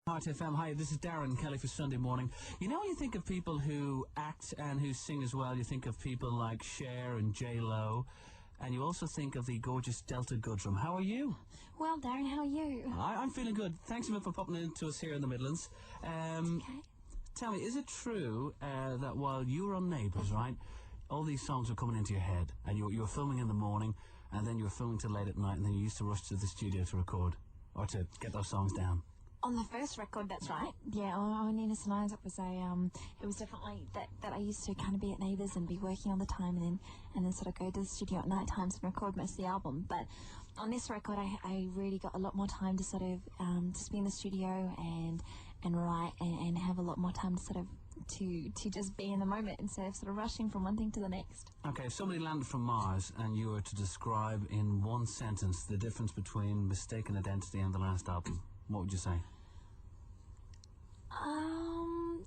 Heart FM. Hi, this is Darren Kelly for Sunday Morning. You know, when you think of people who act and who sing as well, you think of people like Cher and J-Lo, and you also think of the gorgeous Delta Goodrem. How are you? Well, Darren, how are you? I'm feeling good. Thanks a lot for popping into us here in the Midlands. Okay. Tell me, is it true that while you were on Neighbours, right, all these songs were coming into your head, and you were filming in the morning, and then you were filming till late at night, and then you used to rush to the studio to record, or to get those songs down? On the first record, that's right. Yeah, on Innocent Eyes, it was definitely that I used to kind of be at Neighbours and be working all the time, and then sort of go to the studio at night times and record most of the album. But on this record, I really got a lot more time to sort of just be in the studio and write and have a lot more time to sort of to just be in the moment instead of sort of rushing from one thing to the next. Okay, if somebody landed from Mars and you were to describe in one sentence the difference between Mistaken Identity and the last album, what would you say?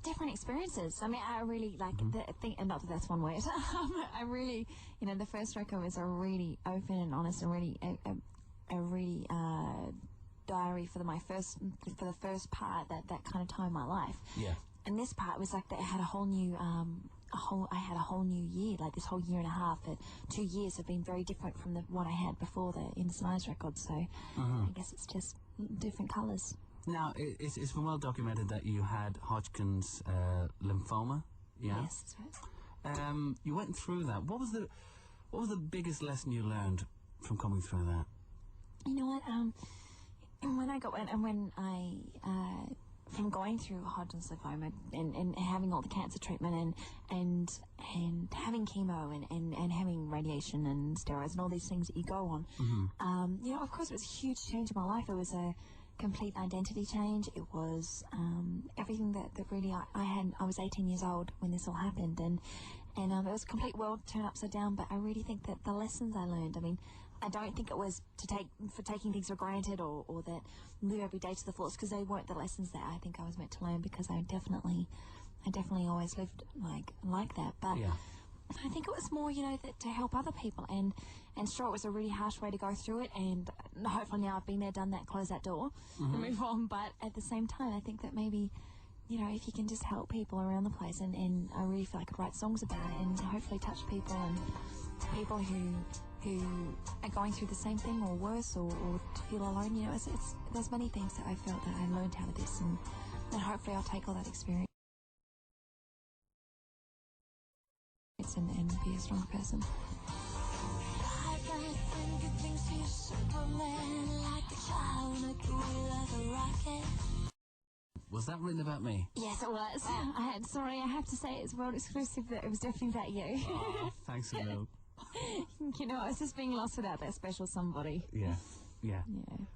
Different experiences. I mean, I really like the thing, and not that that's one word. I really, the first record was a really open and honest and really a really diary for the first part that kind of time in my life. Yeah. And this part was like that I had a whole new year, like this whole year and a half. 2 years have been very different from what I had before the Innocent Eyes record. So I guess it's just different colours. Now, it's been well documented that you had Hodgkin's lymphoma. Yeah. Yes, that's right. You went through that. What was the biggest lesson you learned from coming through that? You know what? From going through Hodgkin's lymphoma and having all the cancer treatment and having chemo and having radiation and steroids and all these things that you go on, of course it was a huge change in my life. It was a complete identity change. It was everything that really I had. I was 18 years old when this all happened, and it was a complete world turned upside down. But I really think that the lessons I learned, I mean, I don't think it was for taking things for granted or that live every day to the fullest, because they weren't the lessons that I think I was meant to learn, because I definitely always lived like that. But yeah. I think it was more, that to help other people, and sure, it was a really harsh way to go through it, and hopefully now I've been there, done that, close that door, and move on. But at the same time, I think that maybe, if you can just help people around the place, and I really feel I could write songs about it, and hopefully touch people, and people who are going through the same thing or worse, or to feel alone, there's many things that I felt that I learned out of this, and hopefully I'll take all that experience and be a stronger person. Was that written about me? Yes, it was. Sorry, I have to say it's world exclusive that it was definitely about you. Oh, thanks a lot. I was just being lost without that special somebody. Yeah.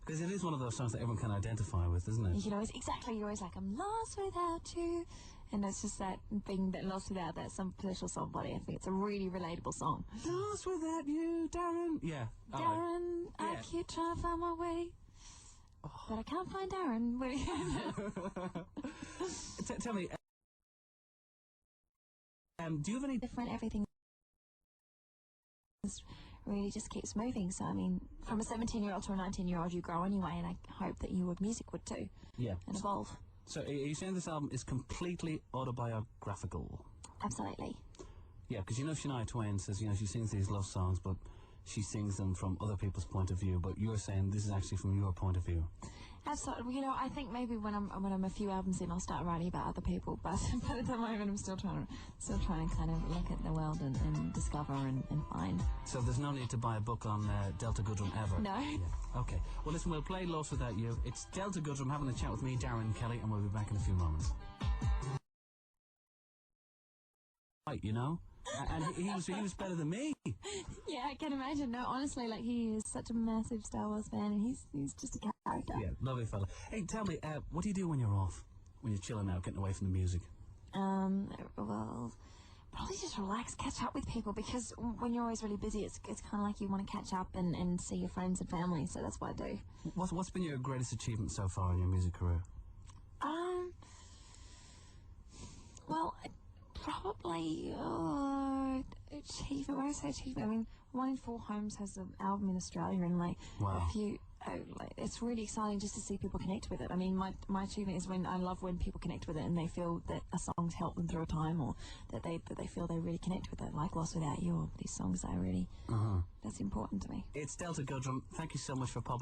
Because it is one of those songs that everyone can identify with, isn't it? It's exactly. You're always like, I'm lost without you. And it's just that being that lost without that some special somebody. I think it's a really relatable song. Lost without you, Darren. Yeah. Darren, I keep trying to find my way. Oh. But I can't find Darren. Tell me, do you have any different everything? Really just keeps moving. So I mean, from a 17-year-old to a 19-year-old, you grow anyway, and I hope that music would too. Yeah. And evolve. So are you saying this album is completely autobiographical? Absolutely. Yeah, because Shania Twain says, she sings these love songs, but she sings them from other people's point of view, but you're saying this is actually from your point of view. Absolutely. I think maybe when I'm a few albums in, I'll start writing about other people, but at the moment I'm still trying to kind of look at the world and discover and find. So there's no need to buy a book on Delta Goodrem ever? No. Yeah. Okay. Well, listen, we'll play Lost Without You. It's Delta Goodrem having a chat with me, Darren Kelly, and we'll be back in a few moments. Right, and he was better than me. Yeah, I can imagine. No, honestly, he is such a massive Star Wars fan, and he's just a character. Yeah, lovely fella. Hey, tell me, what do you do when you're off? When you're chilling out, getting away from the music? Well, probably just relax, catch up with people, because when you're always really busy, it's kind of like you want to catch up and see your friends and family, so that's what I do. What's been your greatest achievement so far in your music career? Well, probably achievement. When I say achievement, I mean 1 in 4 homes has an album in Australia, and wow. a few it's really exciting just to see people connect with it. I mean, my achievement is when I love when people connect with it and they feel that a song's helped them through a time, or that they feel they really connect with it, like Lost Without You, or these songs that are really, that's important to me. It's Delta Goodrem. Thank you so much for popping